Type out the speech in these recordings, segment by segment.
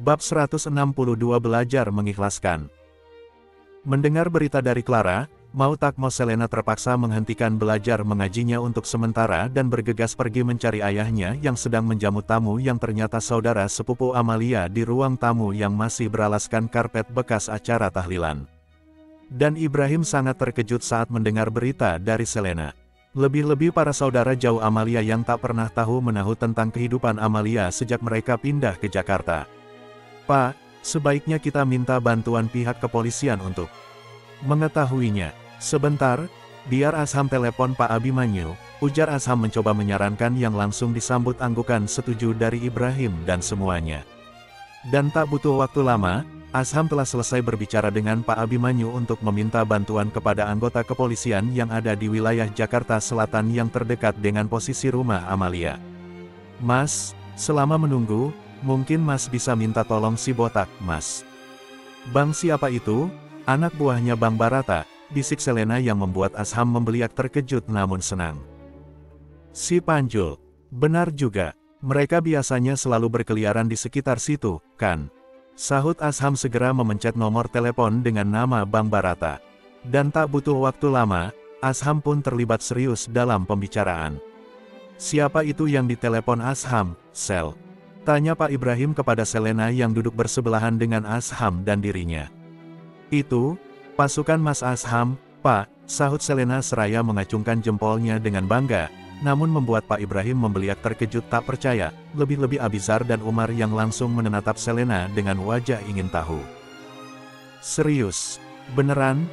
Bab 162 Belajar Mengikhlaskan. Mendengar berita dari Clara, mau tak mau Selena terpaksa menghentikan belajar mengajinya untuk sementara dan bergegas pergi mencari ayahnya yang sedang menjamu tamu yang ternyata saudara sepupu Amalia di ruang tamu yang masih beralaskan karpet bekas acara tahlilan. Dan Ibrahim sangat terkejut saat mendengar berita dari Selena. Lebih-lebih para saudara jauh Amalia yang tak pernah tahu menahu tentang kehidupan Amalia sejak mereka pindah ke Jakarta. "Pak, sebaiknya kita minta bantuan pihak kepolisian untuk mengetahuinya. Sebentar, biar Asham telepon Pak Abimanyu," ujar Asham mencoba menyarankan yang langsung disambut anggukan setuju dari Ibrahim dan semuanya. Dan tak butuh waktu lama, Asham telah selesai berbicara dengan Pak Abimanyu untuk meminta bantuan kepada anggota kepolisian yang ada di wilayah Jakarta Selatan yang terdekat dengan posisi rumah Amalia. "Mas, selama menunggu, mungkin Mas bisa minta tolong si botak, Mas." "Bang siapa itu?" "Anak buahnya Bang Barata," bisik Selena yang membuat Asham membeliak terkejut namun senang. "Si Panjul. Benar juga, mereka biasanya selalu berkeliaran di sekitar situ, kan?" Sahut Asham segera memencet nomor telepon dengan nama Bang Barata. Dan tak butuh waktu lama, Asham pun terlibat serius dalam pembicaraan. "Siapa itu yang ditelepon Asham, Sel?" tanya Pak Ibrahim kepada Selena yang duduk bersebelahan dengan Asham dan dirinya. "Itu, pasukan Mas Asham, Pak," sahut Selena seraya mengacungkan jempolnya dengan bangga, namun membuat Pak Ibrahim membeliak terkejut tak percaya, lebih-lebih Abizar dan Umar yang langsung menatap Selena dengan wajah ingin tahu. "Serius? Beneran?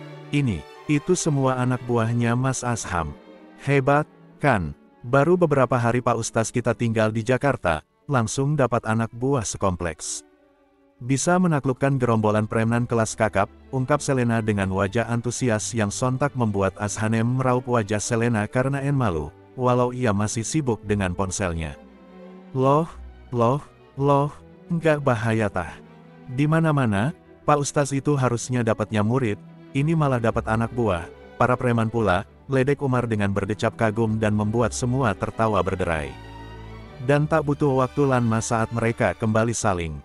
Itu semua anak buahnya Mas Asham? Hebat, kan? Baru beberapa hari Pak Ustaz kita tinggal di Jakarta, langsung dapat anak buah sekompleks. Bisa menaklukkan gerombolan preman kelas kakap," ungkap Selena dengan wajah antusias yang sontak membuat Ashanem meraup wajah Selena karena malu, walau ia masih sibuk dengan ponselnya. Loh, enggak bahaya tah. Di mana-mana, Pak Ustaz itu harusnya dapatnya murid, ini malah dapat anak buah, para preman pula," ledek Umar dengan berdecap kagum dan membuat semua tertawa berderai. Dan tak butuh waktu lama saat mereka kembali saling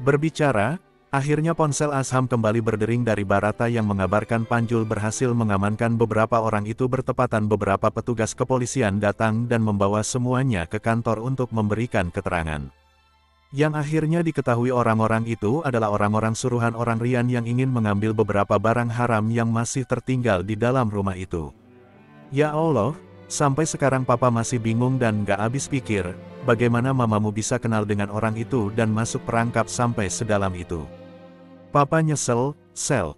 berbicara, akhirnya ponsel Asham kembali berdering dari Barata yang mengabarkan Panjul berhasil mengamankan beberapa orang itu bertepatan beberapa petugas kepolisian datang dan membawa semuanya ke kantor untuk memberikan keterangan. Yang akhirnya diketahui orang-orang itu adalah orang-orang suruhan orang Rian yang ingin mengambil beberapa barang haram yang masih tertinggal di dalam rumah itu. Ya Allah, sampai sekarang Papa masih bingung dan gak habis pikir, bagaimana mamamu bisa kenal dengan orang itu dan masuk perangkap sampai sedalam itu. "Papa nyesel, Sel.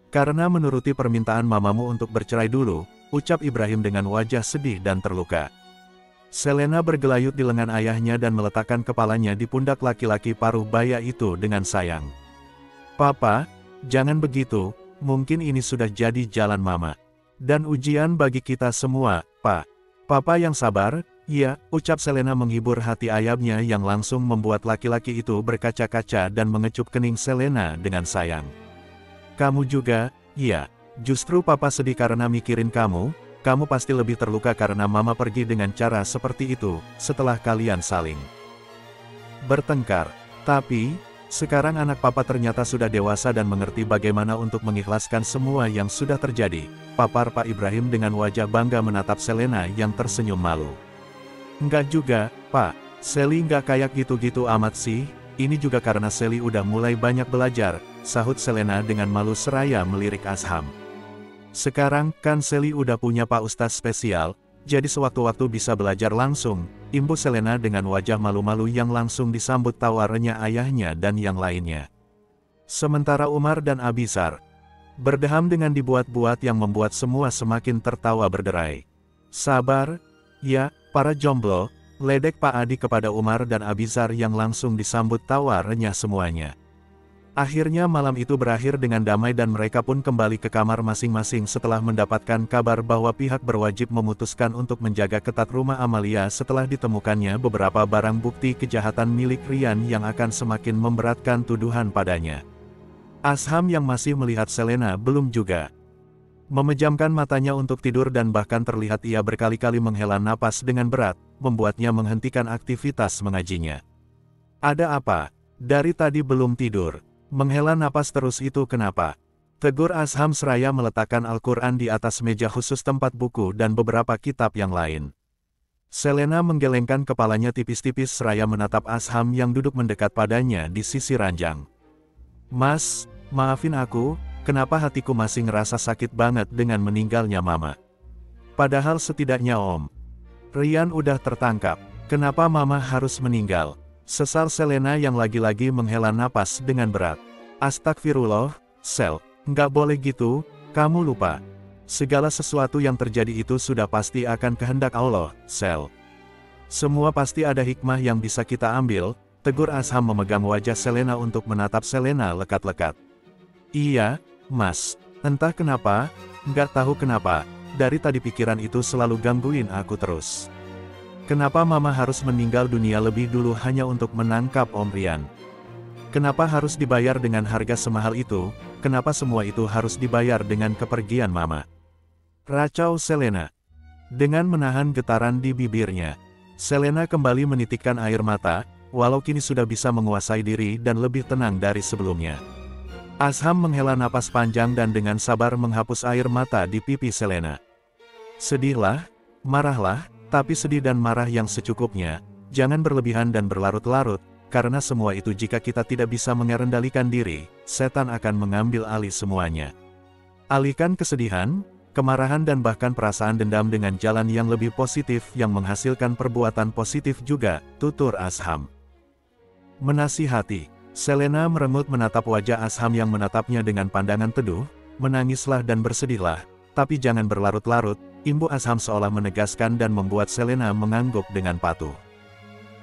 Karena menuruti permintaan mamamu untuk bercerai dulu," ucap Ibrahim dengan wajah sedih dan terluka. Selena bergelayut di lengan ayahnya dan meletakkan kepalanya di pundak laki-laki paruh baya itu dengan sayang. "Papa, jangan begitu, mungkin ini sudah jadi jalan mama. Dan ujian bagi kita semua, Pak. Papa yang sabar." "Iya," ucap Selena menghibur hati ayahnya yang langsung membuat laki-laki itu berkaca-kaca dan mengecup kening Selena dengan sayang. "Kamu juga, iya. Justru Papa sedih karena mikirin kamu pasti lebih terluka karena Mama pergi dengan cara seperti itu, setelah kalian saling bertengkar. Tapi, sekarang anak Papa ternyata sudah dewasa dan mengerti bagaimana untuk mengikhlaskan semua yang sudah terjadi," papar Pak Ibrahim dengan wajah bangga menatap Selena yang tersenyum malu. "Enggak juga, Pak. Sally nggak kayak gitu-gitu amat sih, ini juga karena Sally udah mulai banyak belajar," sahut Selena dengan malu seraya melirik Asham. "Sekarang kan Sally udah punya Pak Ustaz spesial, jadi sewaktu-waktu bisa belajar langsung," imbu Selena dengan wajah malu-malu yang langsung disambut tawarnya ayahnya dan yang lainnya. Sementara Umar dan Abizar berdeham dengan dibuat-buat yang membuat semua semakin tertawa berderai. "Sabar, ya, para jomblo," ledek Pak Adi kepada Umar dan Abizar yang langsung disambut tawarnya semuanya. Akhirnya malam itu berakhir dengan damai dan mereka pun kembali ke kamar masing-masing setelah mendapatkan kabar bahwa pihak berwajib memutuskan untuk menjaga ketat rumah Amalia setelah ditemukannya beberapa barang bukti kejahatan milik Rian yang akan semakin memberatkan tuduhan padanya. Asham yang masih melihat Selena belum juga memejamkan matanya untuk tidur dan bahkan terlihat ia berkali-kali menghela napas dengan berat, membuatnya menghentikan aktivitas mengajinya. "Ada apa?" Dari tadi belum tidur. Menghela napas terus itu kenapa? Tegur Asham seraya meletakkan Al-Quran di atas meja khusus tempat buku dan beberapa kitab yang lain. Selena menggelengkan kepalanya tipis-tipis seraya menatap Asham yang duduk mendekat padanya di sisi ranjang. Mas, maafin aku, kenapa hatiku masih ngerasa sakit banget dengan meninggalnya Mama. Padahal setidaknya Om Ryan udah tertangkap, kenapa Mama harus meninggal? Sesal Selena yang lagi-lagi menghela napas dengan berat. Astagfirullah, Sel, nggak boleh gitu, kamu lupa. Segala sesuatu yang terjadi itu sudah pasti akan kehendak Allah, Sel. Semua pasti ada hikmah yang bisa kita ambil, tegur Asham memegang wajah Selena untuk menatap Selena lekat-lekat. Iya, Mas, entah kenapa, nggak tahu kenapa, dari tadi pikiran itu selalu gangguin aku terus. Kenapa Mama harus meninggal dunia lebih dulu hanya untuk menangkap Om Ryan? Kenapa harus dibayar dengan harga semahal itu? Kenapa semua itu harus dibayar dengan kepergian Mama? Racau Selena. Dengan menahan getaran di bibirnya, Selena kembali menitikkan air mata, walau kini sudah bisa menguasai diri dan lebih tenang dari sebelumnya. Asham menghela napas panjang dan dengan sabar menghapus air mata di pipi Selena. Sedihlah, marahlah, tapi sedih dan marah yang secukupnya, jangan berlebihan dan berlarut-larut, karena semua itu jika kita tidak bisa mengendalikan diri, setan akan mengambil alih semuanya. Alihkan kesedihan, kemarahan dan bahkan perasaan dendam dengan jalan yang lebih positif yang menghasilkan perbuatan positif juga, tutur Asham. Menasihati, Selena merengut menatap wajah Asham yang menatapnya dengan pandangan teduh, menangislah dan bersedihlah, tapi jangan berlarut-larut, imbu Asham seolah menegaskan dan membuat Selena mengangguk dengan patuh.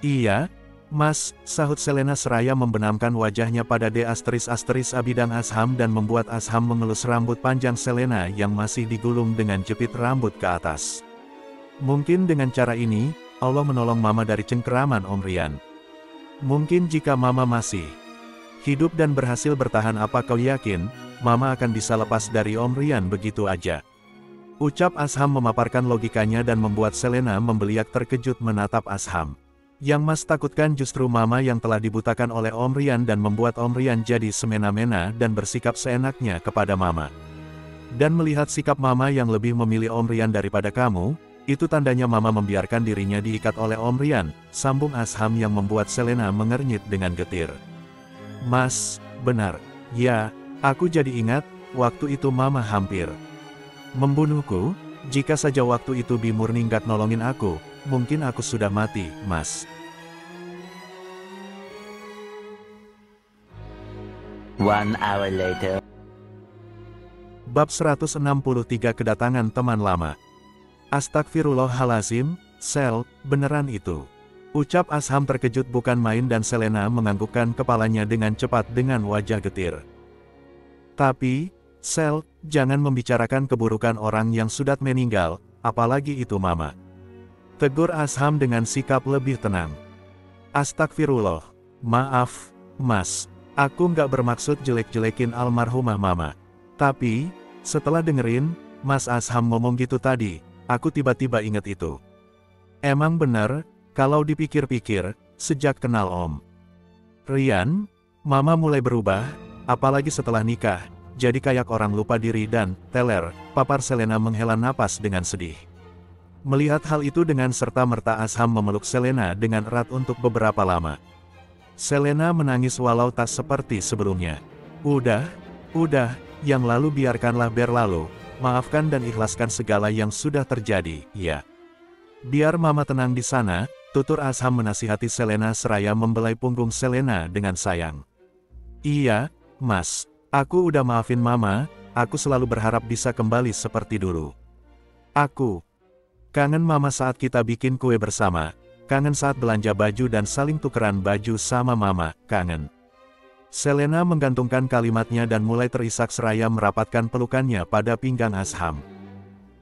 Iya, Mas, sahut Selena seraya membenamkan wajahnya pada abidang Asham dan membuat Asham mengelus rambut panjang Selena yang masih digulung dengan jepit rambut ke atas. Mungkin dengan cara ini, Allah menolong Mama dari cengkeraman Om Ryan. Mungkin jika Mama masih hidup dan berhasil bertahan, apa kau yakin, Mama akan bisa lepas dari Om Ryan begitu aja? Ucap Asham memaparkan logikanya dan membuat Selena membeliak terkejut menatap Asham. Yang Mas takutkan justru Mama yang telah dibutakan oleh Om Ryan dan membuat Om Ryan jadi semena-mena dan bersikap seenaknya kepada Mama. Dan melihat sikap Mama yang lebih memilih Om Ryan daripada kamu, itu tandanya Mama membiarkan dirinya diikat oleh Om Ryan, sambung Asham yang membuat Selena mengernyit dengan getir. Mas, benar. Ya, aku jadi ingat, waktu itu Mama hampir membunuhku. Jika saja waktu itu Bi Murni nggak nolongin aku, mungkin aku sudah mati, Mas. 1 hour later. Bab 163 Kedatangan Teman Lama. Astagfirullahalazim, Sel, beneran itu. Ucap Asham terkejut bukan main dan Selena menganggukkan kepalanya dengan cepat dengan wajah getir. Tapi, Sel, jangan membicarakan keburukan orang yang sudah meninggal, apalagi itu Mama. Tegur Asham dengan sikap lebih tenang. Astagfirullah, maaf, Mas, aku nggak bermaksud jelek-jelekin almarhumah Mama. Tapi, setelah dengerin, Mas Asham ngomong gitu tadi, aku tiba-tiba inget itu. Emang bener, kalau dipikir-pikir, sejak kenal Om Ryan, Mama mulai berubah, apalagi setelah nikah, jadi kayak orang lupa diri dan, teler, papar Selena menghela napas dengan sedih. Melihat hal itu dengan serta-merta Asham memeluk Selena dengan erat untuk beberapa lama. Selena menangis walau tak seperti sebelumnya. Udah, yang lalu biarkanlah berlalu, maafkan dan ikhlaskan segala yang sudah terjadi, ya. Biar Mama tenang di sana, tutur Asham menasihati Selena seraya membelai punggung Selena dengan sayang. Iya, Mas, aku udah maafin Mama, aku selalu berharap bisa kembali seperti dulu. Aku kangen Mama saat kita bikin kue bersama, kangen saat belanja baju dan saling tukeran baju sama Mama, kangen. Selena menggantungkan kalimatnya dan mulai terisak seraya merapatkan pelukannya pada pinggang Asham.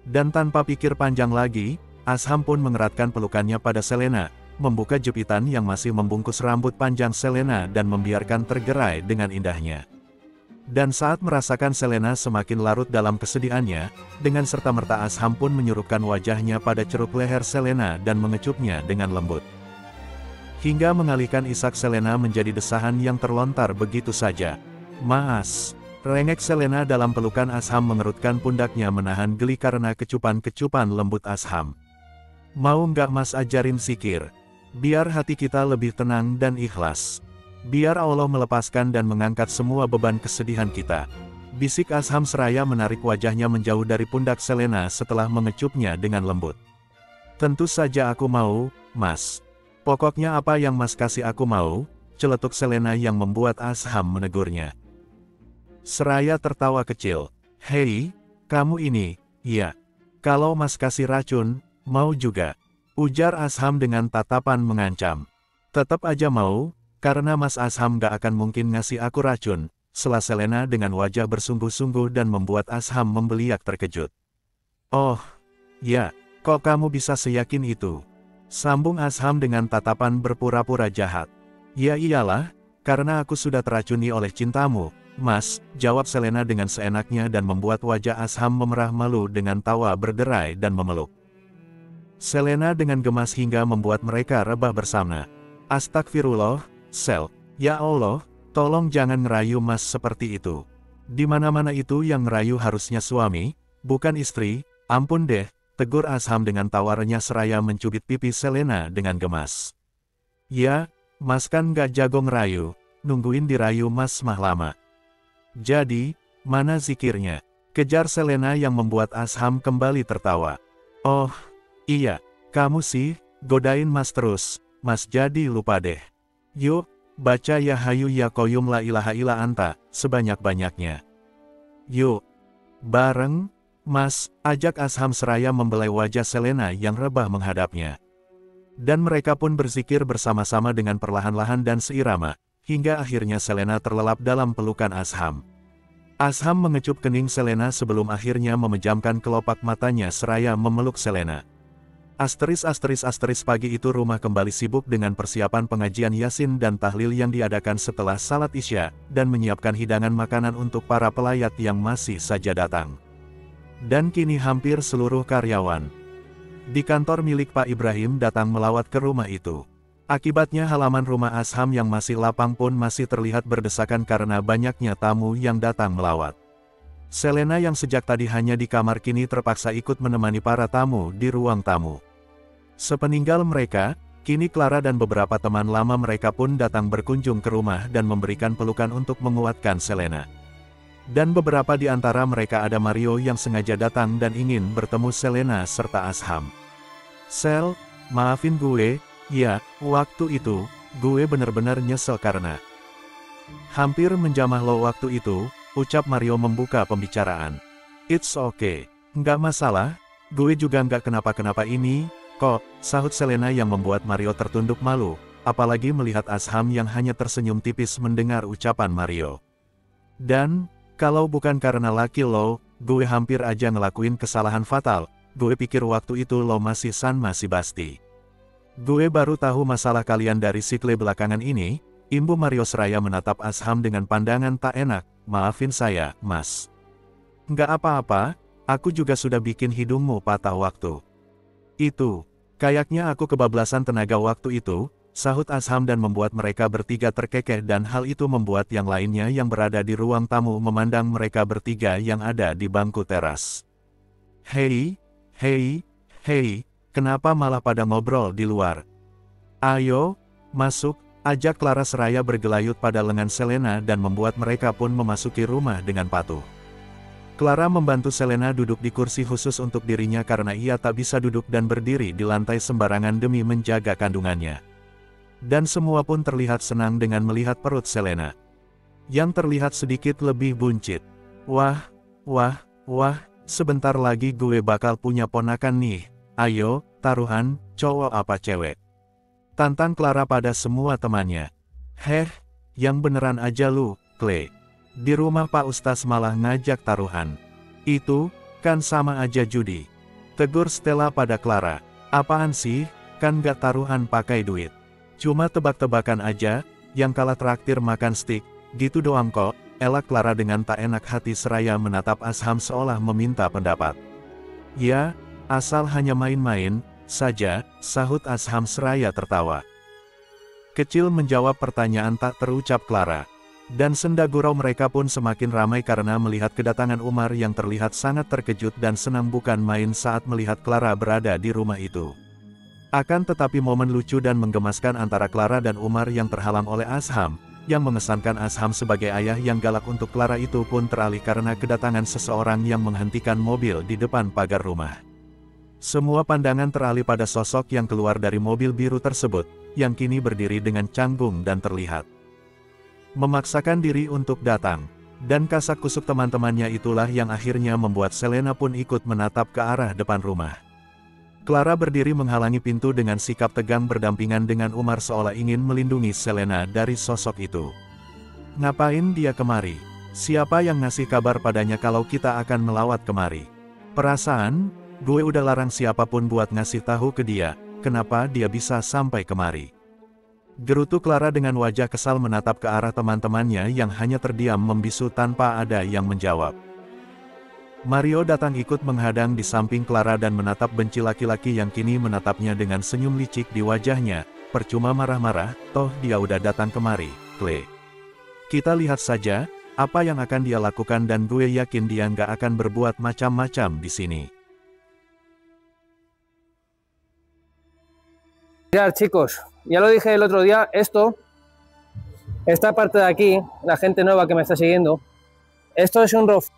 Dan tanpa pikir panjang lagi, Asham pun mengeratkan pelukannya pada Selena, membuka jepitan yang masih membungkus rambut panjang Selena dan membiarkan tergerai dengan indahnya. Dan saat merasakan Selena semakin larut dalam kesedihannya, dengan serta-merta Asham pun menyurupkan wajahnya pada ceruk leher Selena dan mengecupnya dengan lembut. hingga mengalihkan isak Selena menjadi desahan yang terlontar begitu saja. "Mas!" Rengek Selena dalam pelukan Asham mengerutkan pundaknya menahan geli karena kecupan-kecupan lembut Asham. "Mau nggak Mas ajarin zikir? Biar hati kita lebih tenang dan ikhlas. Biar Allah melepaskan dan mengangkat semua beban kesedihan kita." Bisik Asham seraya menarik wajahnya menjauh dari pundak Selena setelah mengecupnya dengan lembut. "Tentu saja aku mau, Mas. Pokoknya apa yang Mas kasih aku mau," celetuk Selena yang membuat Asham menegurnya. Seraya tertawa kecil. "Hei, kamu ini, ya. Kalau Mas kasih racun, mau juga," ujar Asham dengan tatapan mengancam. "Tetap aja mau, karena Mas Asham gak akan mungkin ngasih aku racun," sela Selena dengan wajah bersungguh-sungguh dan membuat Asham membeliak terkejut. "Oh, ya, kok kamu bisa seyakin itu?" sambung Asham dengan tatapan berpura-pura jahat. "Ya iyalah, karena aku sudah teracuni oleh cintamu, Mas," jawab Selena dengan seenaknya dan membuat wajah Asham memerah malu dengan tawa berderai dan memeluk Selena dengan gemas hingga membuat mereka rebah bersama. "Astagfirullah, Sel, ya Allah, tolong jangan ngerayu Mas seperti itu. Di mana-mana itu yang ngerayu harusnya suami, bukan istri, ampun deh," tegur Asham dengan tawarnya seraya mencubit pipi Selena dengan gemas. "Ya, Mas kan gak jago ngerayu, nungguin dirayu Mas mah lama. Jadi, mana zikirnya?" kejar Selena yang membuat Asham kembali tertawa. "Oh, iya, kamu sih, godain Mas terus, Mas jadi lupa deh. Yuk, baca ya hayu ya qayyum la ilaha illa anta, sebanyak-banyaknya. Yuk, bareng, Mas," ajak Asham seraya membelai wajah Selena yang rebah menghadapnya. Dan mereka pun berzikir bersama-sama dengan perlahan-lahan dan seirama, hingga akhirnya Selena terlelap dalam pelukan Asham. Asham mengecup kening Selena sebelum akhirnya memejamkan kelopak matanya seraya memeluk Selena. Pagi itu rumah kembali sibuk dengan persiapan pengajian Yasin dan tahlil yang diadakan setelah salat Isya, dan menyiapkan hidangan makanan untuk para pelayat yang masih saja datang. Dan kini hampir seluruh karyawan di kantor milik Pak Ibrahim datang melawat ke rumah itu. Akibatnya halaman rumah Asham yang masih lapang pun masih terlihat berdesakan karena banyaknya tamu yang datang melawat. Selena yang sejak tadi hanya di kamar kini terpaksa ikut menemani para tamu di ruang tamu. Sepeninggal mereka, kini Clara dan beberapa teman lama mereka pun datang berkunjung ke rumah dan memberikan pelukan untuk menguatkan Selena. Dan beberapa di antara mereka ada Mario yang sengaja datang dan ingin bertemu Selena serta Asham. "Sel, maafin gue. Ya, waktu itu, gue bener-bener nyesel karena hampir menjamah lo waktu itu," ucap Mario membuka pembicaraan. "It's okay. Nggak masalah, gue juga nggak kenapa-kenapa ini, kok," sahut Selena yang membuat Mario tertunduk malu, apalagi melihat Asham yang hanya tersenyum tipis mendengar ucapan Mario. "Dan, kalau bukan karena laki lo, gue hampir aja ngelakuin kesalahan fatal. Gue pikir waktu itu lo masih masih basti. Gue baru tahu masalah kalian dari sikle belakangan ini," imbu Mario seraya menatap Asham dengan pandangan tak enak. "Maafin saya, Mas. Nggak apa-apa, aku juga sudah bikin hidungmu patah waktu itu. Kayaknya aku kebablasan tenaga waktu itu," sahut Asham dan membuat mereka bertiga terkekeh dan hal itu membuat yang lainnya yang berada di ruang tamu memandang mereka bertiga yang ada di bangku teras. Hei, kenapa malah pada ngobrol di luar? Ayo, masuk," ajak Clara seraya bergelayut pada lengan Selena dan membuat mereka pun memasuki rumah dengan patuh. Clara membantu Selena duduk di kursi khusus untuk dirinya karena ia tak bisa duduk dan berdiri di lantai sembarangan demi menjaga kandungannya. Dan semua pun terlihat senang dengan melihat perut Selena yang terlihat sedikit lebih buncit. Wah, sebentar lagi gue bakal punya ponakan nih. Ayo, taruhan, cowok apa cewek?" tantang Clara pada semua temannya. "Heh, yang beneran aja lu, Clay. Di rumah Pak Ustaz malah ngajak taruhan. Itu, kan sama aja judi," tegur Stella pada Clara. "Apaan sih, kan gak taruhan pakai duit. Cuma tebak-tebakan aja, yang kalah traktir makan steak, gitu doang kok," elak Clara dengan tak enak hati seraya menatap Asham seolah meminta pendapat. "Ya, asal hanya main-main saja," sahut Asham seraya tertawa. Kecil menjawab pertanyaan tak terucap Clara. Dan senda gurau mereka pun semakin ramai karena melihat kedatangan Umar yang terlihat sangat terkejut dan senang bukan main saat melihat Clara berada di rumah itu. Akan tetapi momen lucu dan menggemaskan antara Clara dan Umar yang terhalang oleh Asham, yang mengesankan Asham sebagai ayah yang galak untuk Clara itu pun teralih karena kedatangan seseorang yang menghentikan mobil di depan pagar rumah. Semua pandangan teralih pada sosok yang keluar dari mobil biru tersebut, yang kini berdiri dengan canggung dan terlihat memaksakan diri untuk datang. Dan kasak kusuk teman-temannya itulah yang akhirnya membuat Selena pun ikut menatap ke arah depan rumah. Clara berdiri menghalangi pintu dengan sikap tegang berdampingan dengan Umar seolah ingin melindungi Selena dari sosok itu. Ngapain dia kemari? Siapa yang ngasih kabar padanya kalau kita akan melawat kemari? Perasaan, gue udah larang siapapun buat ngasih tahu ke dia, kenapa dia bisa sampai kemari? Gerutu Clara dengan wajah kesal menatap ke arah teman-temannya yang hanya terdiam membisu tanpa ada yang menjawab. Mario datang ikut menghadang di samping Clara dan menatap benci laki-laki yang kini menatapnya dengan senyum licik di wajahnya. Percuma marah-marah, toh dia udah datang kemari, Clay. Kita lihat saja, apa yang akan dia lakukan dan gue yakin dia nggak akan berbuat macam-macam di sini. Mirad, chicos, ya lo dije el otro día, esta parte de aquí, la gente nueva que me está siguiendo, esto es un rof.